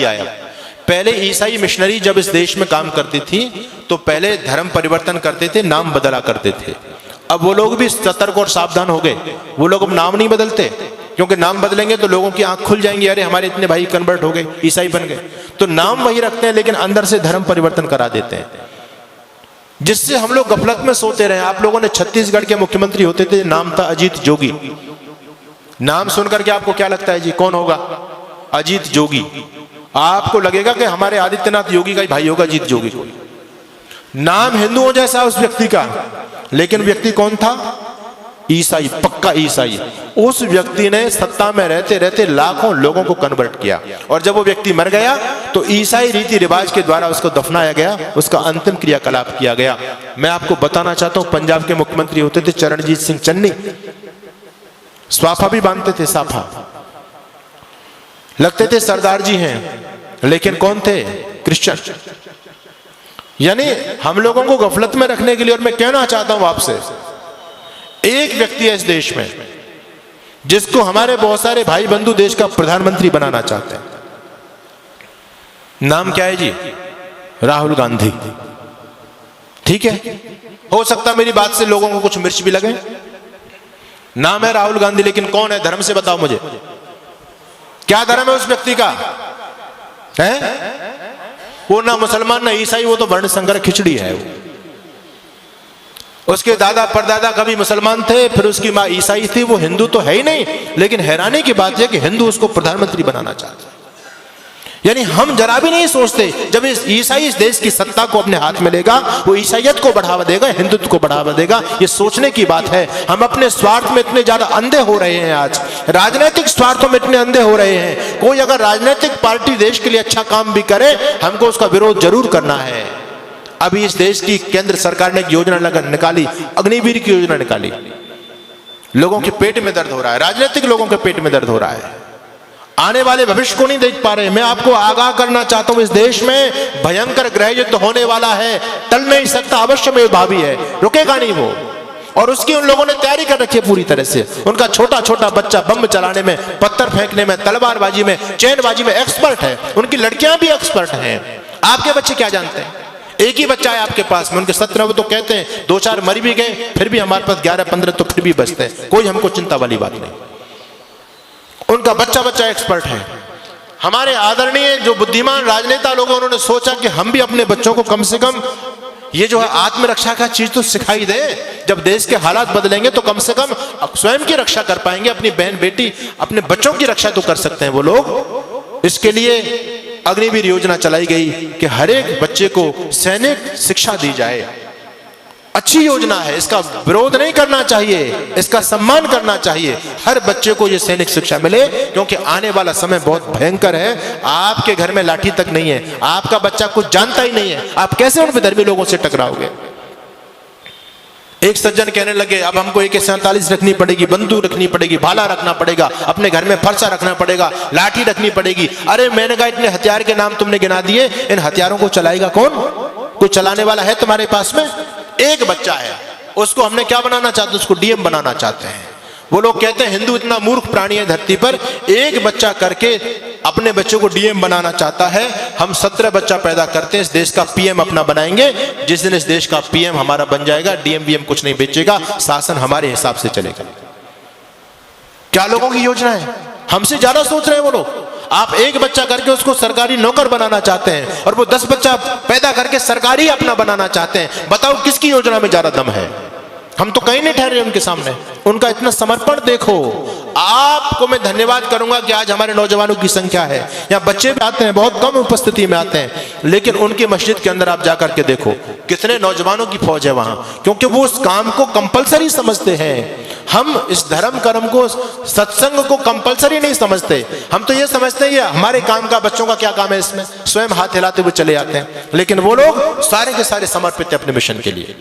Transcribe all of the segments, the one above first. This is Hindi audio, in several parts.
दिया है। पहले ईसाई मिशनरी जब इस देश में काम करती थी तो पहले धर्म परिवर्तन करते थे, नाम बदला करते थे। अब वो लोग भी सतर्क और सावधान हो गए, वो लोग अब नाम नहीं बदलते, क्योंकि नाम बदलेंगे तो लोगों की आंख खुल जाएंगी, अरे हमारे इतने भाई कन्वर्ट हो गए, ईसाई बन गए। तो नाम वही रखते हैं लेकिन अंदर से धर्म परिवर्तन करा देते हैं, जिससे हम लोग गफलत में सोते रहे। आप लोगों ने छत्तीसगढ़ के मुख्यमंत्री होते थे, नाम था अजीत जोगी। नाम सुनकर के आपको क्या लगता है जी, कौन होगा? अजीत जोगी। आपको लगेगा कि हमारे आदित्यनाथ योगी का ही भाई होगा अजीत जोगी को। नाम हिंदुओं जैसा उस व्यक्ति का, लेकिन व्यक्ति कौन था? ईसाई, पक्का ईसाई। उस व्यक्ति ने सत्ता में रहते रहते लाखों लोगों को कन्वर्ट किया, और जब वो व्यक्ति मर गया तो ईसाई रीति रिवाज के द्वारा उसको दफनाया गया, उसका अंतिम क्रियाकलाप किया गया। मैं आपको बताना चाहता हूं, पंजाब के मुख्यमंत्री होते थे चरणजीत सिंह चन्नी, स्वाफा भी बांधते थे, साफा लगते थे, सरदार जी हैं, लेकिन कौन थे? क्रिश्चियन। यानी हम लोगों को गफलत में रखने के लिए। और मैं कहना चाहता हूं आपसे, एक व्यक्ति है इस देश में जिसको हमारे बहुत सारे भाई बंधु देश का प्रधानमंत्री बनाना चाहते हैं। नाम क्या है जी? राहुल गांधी। ठीक है, हो सकता मेरी बात से लोगों को कुछ मिर्च भी लगे। नाम है राहुल गांधी, लेकिन कौन है? धर्म से बताओ मुझे, क्या धर्म है उस व्यक्ति का? है वो ना मुसलमान ना ईसाई, वो तो वर्ण संकर खिचड़ी है। उसके दादा परदादा कभी मुसलमान थे, फिर उसकी माँ ईसाई थी, वो हिंदू तो है ही नहीं। लेकिन हैरानी की बात यह कि हिंदू उसको प्रधानमंत्री बनाना चाहते हैं। यानी हम जरा भी नहीं सोचते, जब इस ईसाई इस देश की सत्ता को अपने हाथ में लेगा, वो ईसाइयत को बढ़ावा देगा, हिंदुत्व को बढ़ावा देगा। ये सोचने की बात है। हम अपने स्वार्थ में इतने ज्यादा अंधे हो रहे हैं, आज राजनीतिक स्वार्थों में इतने अंधे हो रहे हैं। कोई अगर राजनीतिक पार्टी देश के लिए अच्छा काम भी करे, हमको उसका विरोध जरूर करना है। अभी इस देश की केंद्र सरकार ने एक योजना निकाली, अग्निवीर की योजना निकाली। लोगों के पेट में दर्द हो रहा है, राजनीतिक लोगों के पेट में दर्द हो रहा है, आने वाले भविष्य को नहीं देख पा रहे। मैं आपको आगाह करना चाहता हूं, इस देश में भयंकर गृह युद्ध होने वाला है, टल नहीं सकता, अवश्य में भावी है, रुकेगा नहीं वो। और उसकी उन लोगों ने तैयारी कर रखी है पूरी तरह से। उनका छोटा छोटा बच्चा बम चलाने में, पत्थर फेंकने में, तलवारबाजी में, चैनबाजी में एक्सपर्ट है। उनकी लड़कियां भी एक्सपर्ट हैं। आपके बच्चे क्या जानते हैं? एक ही बच्चा है आपके पास में, उनके 17 वो तो कहते हैं 2-4 मर भी गए, फिर भी हमारे पास 11-15 तो फिर भी बचते हैं। कोई हमको चिंता वाली बात नहीं, उनका बच्चा बच्चा एक्सपर्ट है। हमारे आदरणीय जो बुद्धिमान राजनेता लोग, उन्होंने सोचा कि हम भी अपने बच्चों को कम से कम ये जो है आत्मरक्षा का चीज तो सिखाई दे। जब देश के हालात बदलेंगे तो कम से कम स्वयं की रक्षा कर पाएंगे, अपनी बहन बेटी अपने बच्चों की रक्षा तो कर सकते हैं वो लोग। इसके लिए अग्निवीर योजना चलाई गई कि हर एक बच्चे को सैनिक शिक्षा दी जाए। अच्छी योजना है, इसका विरोध नहीं करना चाहिए, इसका सम्मान करना चाहिए। हर बच्चे को ये सैनिक शिक्षा मिले, क्योंकि आने वाला समय बहुत भयंकर है। आपके घर में लाठी तक नहीं है, आपका बच्चा कुछ जानता ही नहीं है, आप कैसे उन विधर्मी लोगों से टकराओगे? एक सज्जन कहने लगे, अब हमको AK-47 रखनी पड़ेगी, बंदूक रखनी पड़ेगी, भाला रखना पड़ेगा, अपने घर में फरसा रखना पड़ेगा, लाठी रखनी पड़ेगी। अरे मैंने कहा, इतने हथियार के नाम तुमने गिना दिए, इन हथियारों को चलाएगा कौन? कोई चलाने वाला है तुम्हारे पास में? एक बच्चा है, उसको हमने क्या बनाना चाहते हैं? उसको DM बनाना चाहते हैं। वो लोग कहते हैं हिंदू इतना मूर्ख प्राणी है धरती पर, एक बच्चा करके अपने बच्चों को DM बनाना चाहता है। हम 17 बच्चा पैदा करते हैं, इस देश का PM अपना बनाएंगे। जिस दिन इस देश का PM हमारा बन जाएगा, DM कुछ नहीं बेचेगा, शासन हमारे हिसाब से चलेगा। क्या लोगों की योजना है? हमसे ज्यादा सोच रहे हैं वो लोग। आप एक बच्चा करके उसको सरकारी नौकर बनाना चाहते हैं, और वो 10 बच्चा पैदा करके सरकारी अपना बनाना चाहते हैं। बताओ किसकी योजना में ज्यादा दम है? हम तो कहीं नहीं ठहरे उनके सामने। उनका इतना समर्पण देखो। आपको मैं धन्यवाद करूंगा कि आज हमारे नौजवानों की संख्या है, यहाँ बच्चे भी आते हैं, बहुत कम उपस्थिति में आते हैं, लेकिन उनकी मस्जिद के अंदर आप जाकर के देखो कितने नौजवानों की फौज है वहां, क्योंकि वो उस काम को कंपलसरी समझते हैं। हम इस धर्म कर्म को, सत्संग को कंपलसरी नहीं समझते। हम तो ये समझते हैं ये हमारे काम का, बच्चों का क्या काम है इसमें, स्वयं हाथ हिलाते हुए चले आते हैं। लेकिन वो लोग सारे के सारे समर्पित है अपने मिशन के लिए।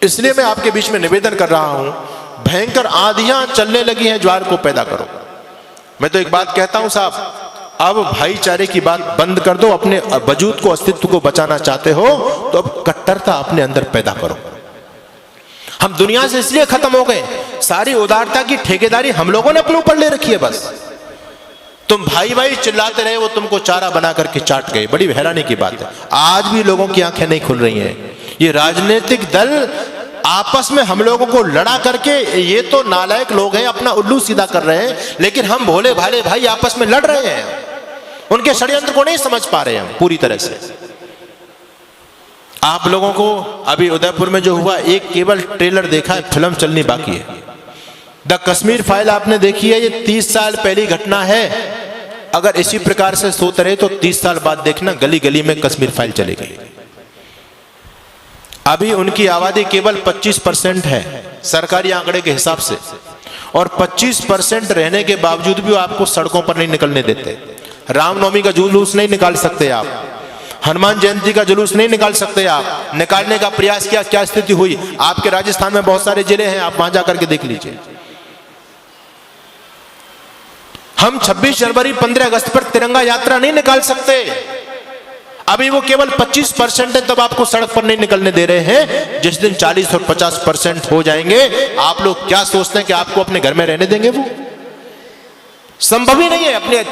इसलिए मैं आपके बीच में निवेदन कर रहा हूं, भयंकर आंधियां चलने लगी हैं, ज्वार को पैदा करो। मैं तो एक बात कहता हूं साहब, अब भाईचारे की बात बंद कर दो। अपने वजूद को, अस्तित्व को बचाना चाहते हो तो अब कट्टरता अपने अंदर पैदा करो। हम दुनिया से इसलिए खत्म हो गए, सारी उदारता की ठेकेदारी हम लोगों ने अपने ऊपर ले रखी है। बस तुम भाई भाई चिल्लाते रहे, वो तुमको चारा बना करके चाट गए। बड़ी हैरानी की बात है, आज भी लोगों की आंखें नहीं खुल रही हैं। ये राजनीतिक दल आपस में हम लोगों को लड़ा करके, ये तो नालायक लोग हैं, अपना उल्लू सीधा कर रहे हैं, लेकिन हम भोले भाले भाई आपस में लड़ रहे हैं। उनके षड्यंत्र को नहीं समझ पा रहे हैं हम पूरी तरह से। आप लोगों को अभी उदयपुर में जो हुआ, एक केवल ट्रेलर देखा है, फिल्म चलनी बाकी है। द कश्मीर फाइल आपने देखी है, ये 30 साल पहली घटना है। अगर इसी प्रकार से सोते रहे तो 30 साल बाद देखना गली गली में कश्मीर फाइल चलेगी। अभी उनकी आबादी केवल 25% है सरकारी आंकड़े के हिसाब से, और 25% रहने के बावजूद भी वो आपको सड़कों पर नहीं निकलने देते। रामनवमी का जुलूस नहीं निकाल सकते आप, हनुमान जयंती का जुलूस नहीं निकाल सकते आप। निकालने का प्रयास किया, क्या स्थिति हुई। आपके राजस्थान में बहुत सारे जिले हैं, आप वहां जाकर के देख लीजिए। हम 26 जनवरी 15 अगस्त पर तिरंगा यात्रा नहीं निकाल सकते। अभी वो केवल 25% है, तब आपको सड़क पर नहीं निकलने दे रहे हैं। जिस दिन 40 और 50% हो जाएंगे, आप लोग क्या सोचते हैं कि आपको अपने घर में रहने देंगे? वो संभव ही नहीं है। अपने